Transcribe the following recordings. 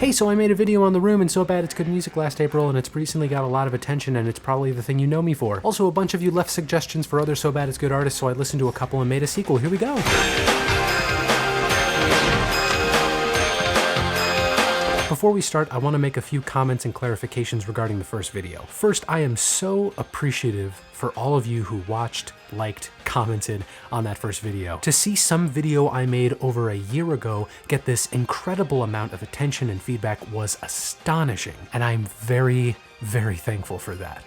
Hey, so I made a video on The Room and So Bad It's Good Music last April, and it's recently got a lot of attention, and it's probably the thing you know me for. Also, a bunch of you left suggestions for other So Bad It's Good artists, so I listened to a couple and made a sequel. Here we go. Before we start, I want to make a few comments and clarifications regarding the first video. First, I am so appreciative for all of you who watched, liked, commented on that first video. To see some video I made over a year ago get this incredible amount of attention and feedback was astonishing, and I'm very, very thankful for that.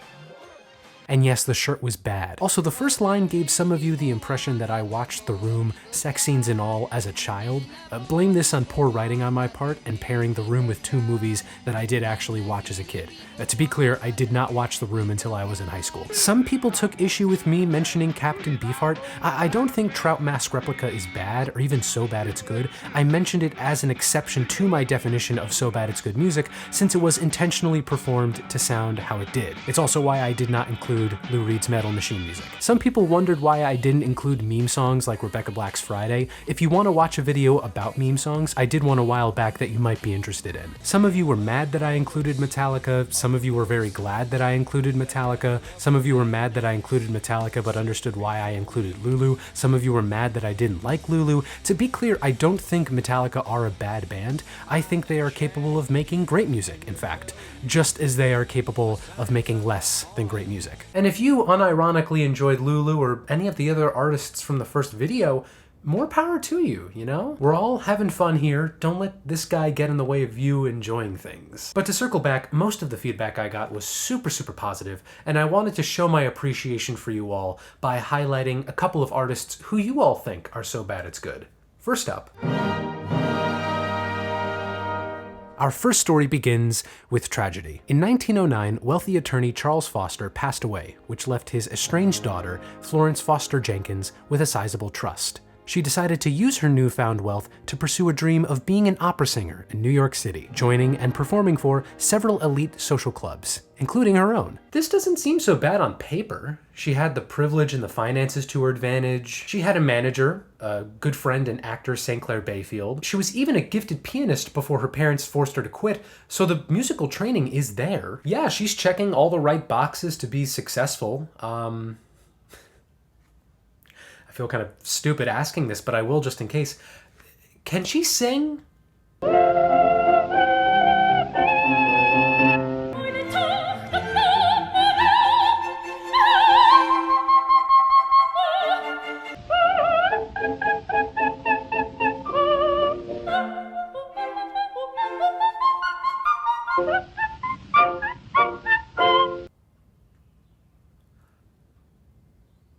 And yes, the shirt was bad. Also, the first line gave some of you the impression that I watched The Room, sex scenes and all, as a child. Blame this on poor writing on my part and pairing The Room with two movies that I did actually watch as a kid. To be clear, I did not watch The Room until I was in high school. Some people took issue with me mentioning Captain Beefheart. I don't think Trout Mask Replica is bad, or even So Bad It's Good. I mentioned it as an exception to my definition of So Bad It's Good music, since it was intentionally performed to sound how it did. It's also why I did not include Lou Reed's Metal Machine music. Some people wondered why I didn't include meme songs like Rebecca Black's Friday. If you want to watch a video about meme songs, I did one a while back that you might be interested in. Some of you were mad that I included Metallica, some of you were very glad that I included Metallica, some of you were mad that I included Metallica but understood why I included Lulu, some of you were mad that I didn't like Lulu. To be clear, I don't think Metallica are a bad band. I think they are capable of making great music, in fact, just as they are capable of making less than great music. And if you unironically enjoyed Lulu or any of the other artists from the first video, more power to you, you know? We're all having fun here. Don't let this guy get in the way of you enjoying things. But to circle back, most of the feedback I got was super, super positive, and I wanted to show my appreciation for you all by highlighting a couple of artists who you all think are so bad it's good. First up, our first story begins with tragedy. In 1909, wealthy attorney Charles Foster passed away, which left his estranged daughter, Florence Foster Jenkins, with a sizable trust. She decided to use her newfound wealth to pursue a dream of being an opera singer in New York City, joining and performing for several elite social clubs, including her own. This doesn't seem so bad on paper. She had the privilege and the finances to her advantage. She had a manager, a good friend and actor St. Clair Bayfield. She was even a gifted pianist before her parents forced her to quit, so the musical training is there. Yeah, she's checking all the right boxes to be successful. I feel kind of stupid asking this, but I will just in case. Can she sing?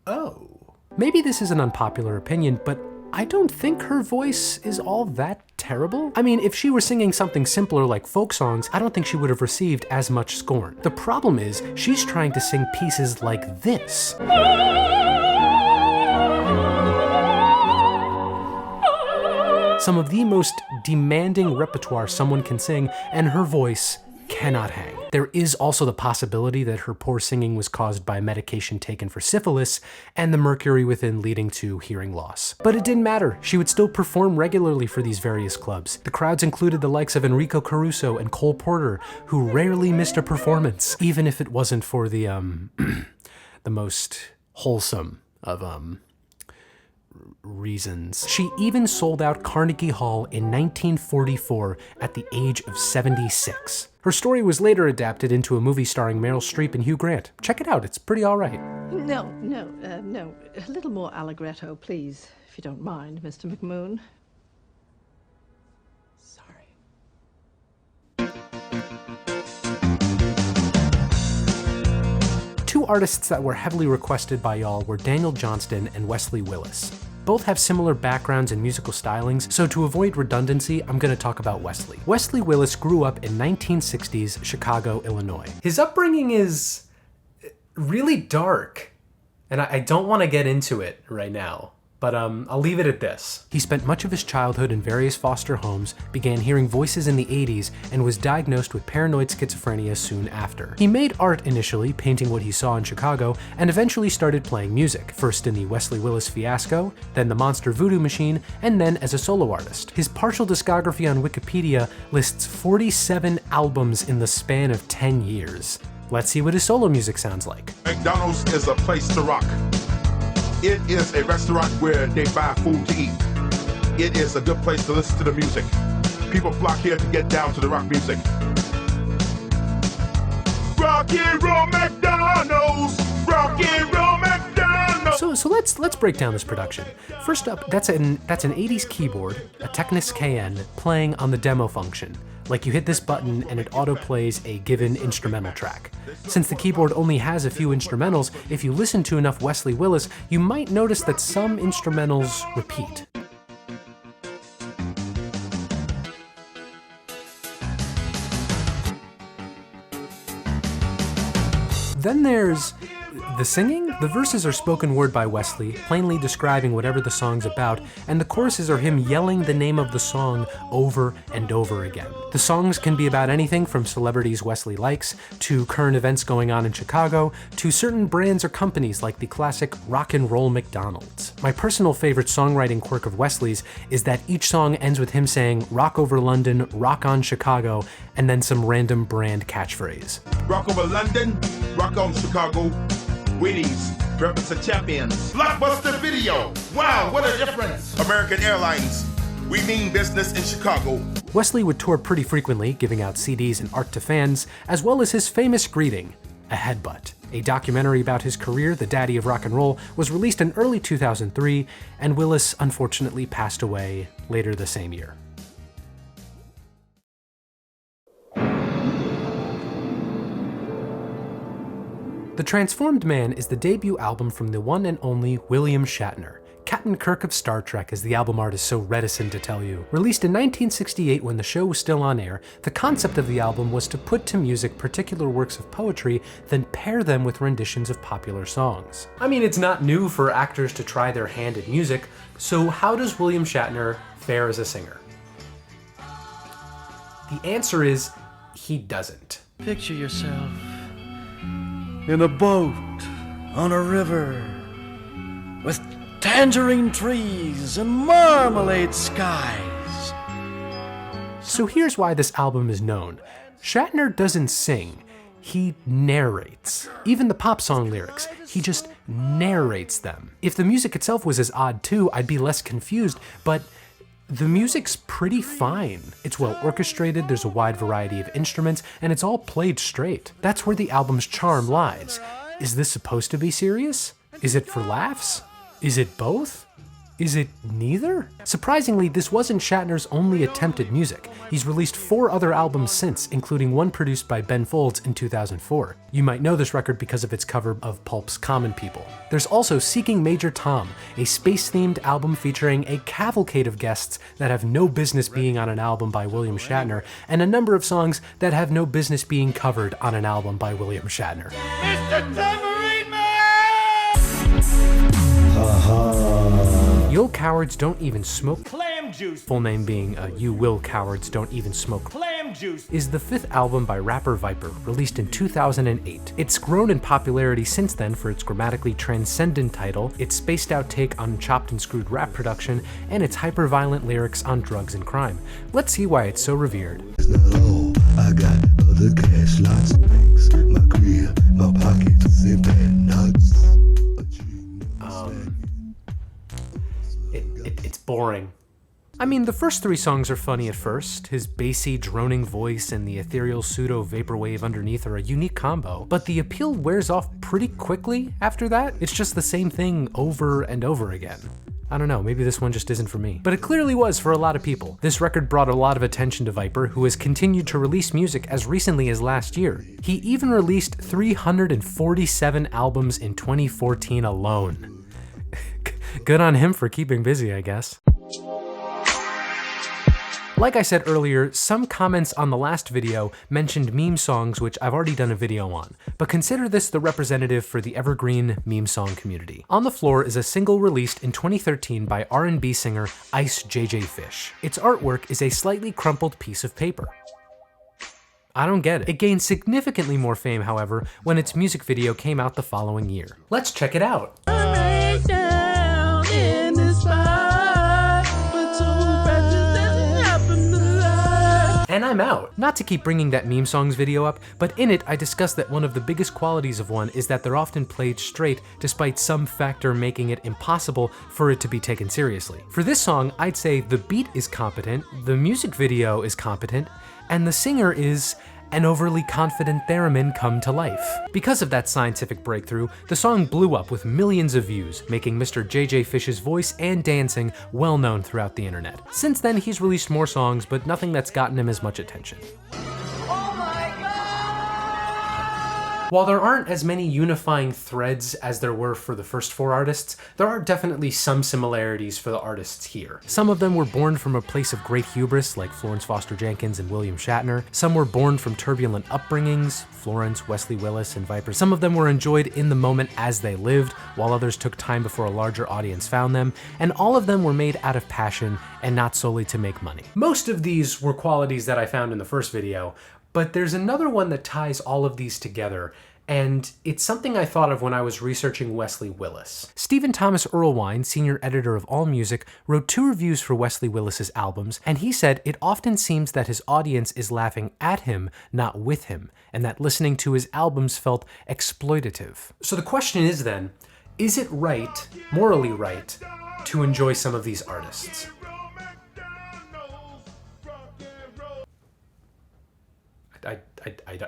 Oh. Maybe this is an unpopular opinion, but I don't think her voice is all that terrible. I mean, if she were singing something simpler like folk songs, I don't think she would have received as much scorn. The problem is, she's trying to sing pieces like this. Some of the most demanding repertoire someone can sing, and her voice cannot hang. There is also the possibility that her poor singing was caused by medication taken for syphilis and the mercury within leading to hearing loss. But it didn't matter. She would still perform regularly for these various clubs. The crowds included the likes of Enrico Caruso and Cole Porter, who rarely missed a performance, even if it wasn't for the the most wholesome of reasons. She even sold out Carnegie Hall in 1944 at the age of 76. Her story was later adapted into a movie starring Meryl Streep and Hugh Grant. Check it out, it's pretty all right. No. A little more allegretto, please, if you don't mind, Mr. McMoon. Sorry. Two artists that were heavily requested by y'all were Daniel Johnston and Wesley Willis. Both have similar backgrounds and musical stylings, so to avoid redundancy, I'm going to talk about Wesley. Wesley Willis grew up in 1960s Chicago, Illinois. His upbringing is really dark, and I don't want to get into it right now. But I'll leave it at this. He spent much of his childhood in various foster homes, began hearing voices in the 80s, and was diagnosed with paranoid schizophrenia soon after. He made art initially, painting what he saw in Chicago, and eventually started playing music, first in the Wesley Willis fiasco, then the Monster Voodoo Machine, and then as a solo artist. His partial discography on Wikipedia lists 47 albums in the span of 10 years. Let's see what his solo music sounds like. McDonald's is a place to rock. It is a restaurant where they buy food to eat. It is a good place to listen to the music. People flock here to get down to the rock music. Rock and roll McDonald's! Rock and roll McDonald's! So let's break down this production. First up, that's an 80s keyboard, a Technics KN, playing on the demo function. Like you hit this button and it auto-plays a given instrumental track. Since the keyboard only has a few instrumentals, if you listen to enough Wesley Willis, you might notice that some instrumentals repeat. Then there's the singing. The verses are spoken word by Wesley, plainly describing whatever the song's about, and the choruses are him yelling the name of the song over and over again. The songs can be about anything from celebrities Wesley likes, to current events going on in Chicago, to certain brands or companies like the classic rock and roll McDonald's. My personal favorite songwriting quirk of Wesley's is that each song ends with him saying rock over London, rock on Chicago, and then some random brand catchphrase. Rock over London, rock on Chicago. Wheaties, breakfast of champions. Blockbuster Video. Wow, what a difference. American Airlines. We mean business in Chicago. Wesley would tour pretty frequently, giving out CDs and art to fans, as well as his famous greeting, a headbutt. A documentary about his career, The Daddy of Rock and Roll, was released in early 2003, and Willis unfortunately passed away later the same year. The Transformed Man is the debut album from the one and only William Shatner. Captain Kirk of Star Trek, as the album art is so reticent to tell you. Released in 1968 when the show was still on air, the concept of the album was to put to music particular works of poetry, then pair them with renditions of popular songs. I mean, it's not new for actors to try their hand at music, so how does William Shatner fare as a singer? The answer is, he doesn't. Picture yourself in a boat on a river with tangerine trees and marmalade skies. So here's why this album is known. Shatner doesn't sing, he narrates. Even the pop song lyrics, he just narrates them. If the music itself was as odd too, I'd be less confused, but the music's pretty fine. It's well orchestrated, there's a wide variety of instruments, and it's all played straight. That's where the album's charm lies. Is this supposed to be serious? Is it for laughs? Is it both? Is it neither? Surprisingly, this wasn't Shatner's only attempt at music. He's released 4 other albums since, including one produced by Ben Folds in 2004. You might know this record because of its cover of Pulp's Common People. There's also Seeking Major Tom, a space-themed album featuring a cavalcade of guests that have no business being on an album by William Shatner, and a number of songs that have no business being covered on an album by William Shatner. Mr. Tambourine Man! You'll Cowards Don't Even Smoke Clam Juice, full name being You Will Cowards Don't Even Smoke Clam Juice, is the 5th album by rapper Viper, released in 2008. It's grown in popularity since then for its grammatically transcendent title, its spaced out take on chopped and screwed rap production, and its hyper-violent lyrics on drugs and crime. Let's see why it's so revered. It's not all, I got other cash, lots of things, my career, my pockets, and bad nuts. It's boring. I mean, the first 3 songs are funny at first. His bassy, droning voice and the ethereal pseudo-vaporwave underneath are a unique combo, but the appeal wears off pretty quickly after that. It's just the same thing over and over again. I don't know, maybe this one just isn't for me. But it clearly was for a lot of people. This record brought a lot of attention to Viper, who has continued to release music as recently as last year. He even released 347 albums in 2014 alone. Good on him for keeping busy, I guess. Like I said earlier, some comments on the last video mentioned meme songs, which I've already done a video on, but consider this the representative for the evergreen meme song community. On the Floor is a single released in 2013 by R&B singer IceJJFish. Its artwork is a slightly crumpled piece of paper. I don't get it. It gained significantly more fame, however, when its music video came out the following year. Let's check it out. And I'm out. Not to keep bringing that meme songs video up, but in it I discussed that one of the biggest qualities of one is that they're often played straight despite some factor making it impossible for it to be taken seriously. For this song, I'd say the beat is competent, the music video is competent, and the singer is an overly confident theremin come to life. Because of that scientific breakthrough, the song blew up with millions of views, making Mr. JJ Fish's voice and dancing well known throughout the internet. Since then, he's released more songs, but nothing that's gotten him as much attention. While there aren't as many unifying threads as there were for the first four artists, there are definitely some similarities for the artists here. Some of them were born from a place of great hubris, like Florence Foster Jenkins and William Shatner. Some were born from turbulent upbringings, Florence, Wesley Willis, and Viper. Some of them were enjoyed in the moment as they lived, while others took time before a larger audience found them, and all of them were made out of passion and not solely to make money. Most of these were qualities that I found in the first video, but there's another one that ties all of these together, and it's something I thought of when I was researching Wesley Willis. Stephen Thomas Erlewine, senior editor of AllMusic, wrote 2 reviews for Wesley Willis's albums, and he said it often seems that his audience is laughing at him, not with him, and that listening to his albums felt exploitative. So the question is then, is it right, morally right, to enjoy some of these artists?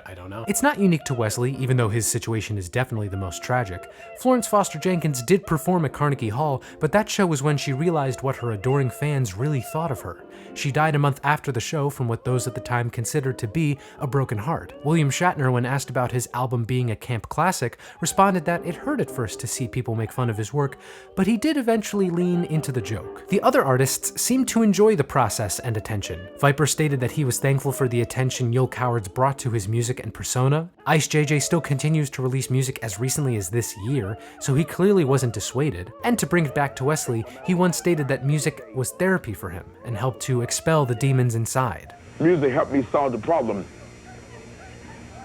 I don't know. It's not unique to Wesley, even though his situation is definitely the most tragic. Florence Foster Jenkins did perform at Carnegie Hall, but that show was when she realized what her adoring fans really thought of her. She died a month after the show from what those at the time considered to be a broken heart. William Shatner, when asked about his album being a camp classic, responded that it hurt at first to see people make fun of his work, but he did eventually lean into the joke. The other artists seemed to enjoy the process and attention. Viper stated that he was thankful for the attention Yul Cowards brought to his music and persona. IceJJ still continues to release music as recently as this year, so he clearly wasn't dissuaded. And to bring it back to Wesley, he once stated that music was therapy for him and helped to expel the demons inside. Music helped me solve the problem.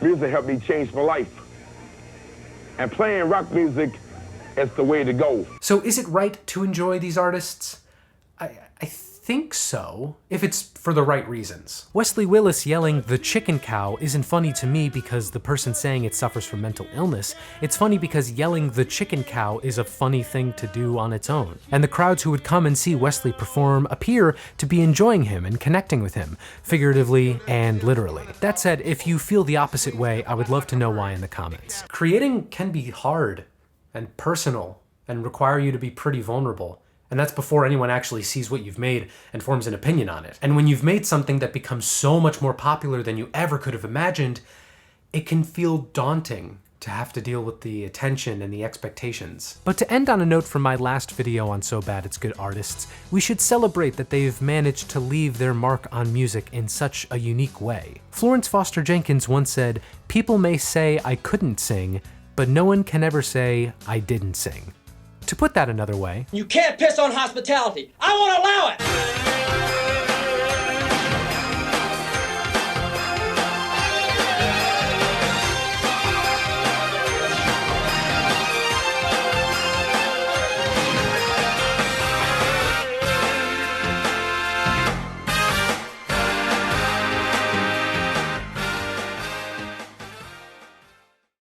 Music helped me change my life. And playing rock music is the way to go. So is it right to enjoy these artists? I think so, if it's for the right reasons. Wesley Willis yelling "the chicken cow" isn't funny to me because the person saying it suffers from mental illness. It's funny because yelling "the chicken cow" is a funny thing to do on its own. And the crowds who would come and see Wesley perform appear to be enjoying him and connecting with him, figuratively and literally. That said, if you feel the opposite way, I would love to know why in the comments. Creating can be hard and personal and require you to be pretty vulnerable. And that's before anyone actually sees what you've made and forms an opinion on it. And when you've made something that becomes so much more popular than you ever could have imagined, it can feel daunting to have to deal with the attention and the expectations. But to end on a note from my last video on So Bad It's Good artists, we should celebrate that they've managed to leave their mark on music in such a unique way. Florence Foster Jenkins once said, "People may say I couldn't sing, but no one can ever say I didn't sing." To put that another way, you can't piss on hospitality. I won't allow it!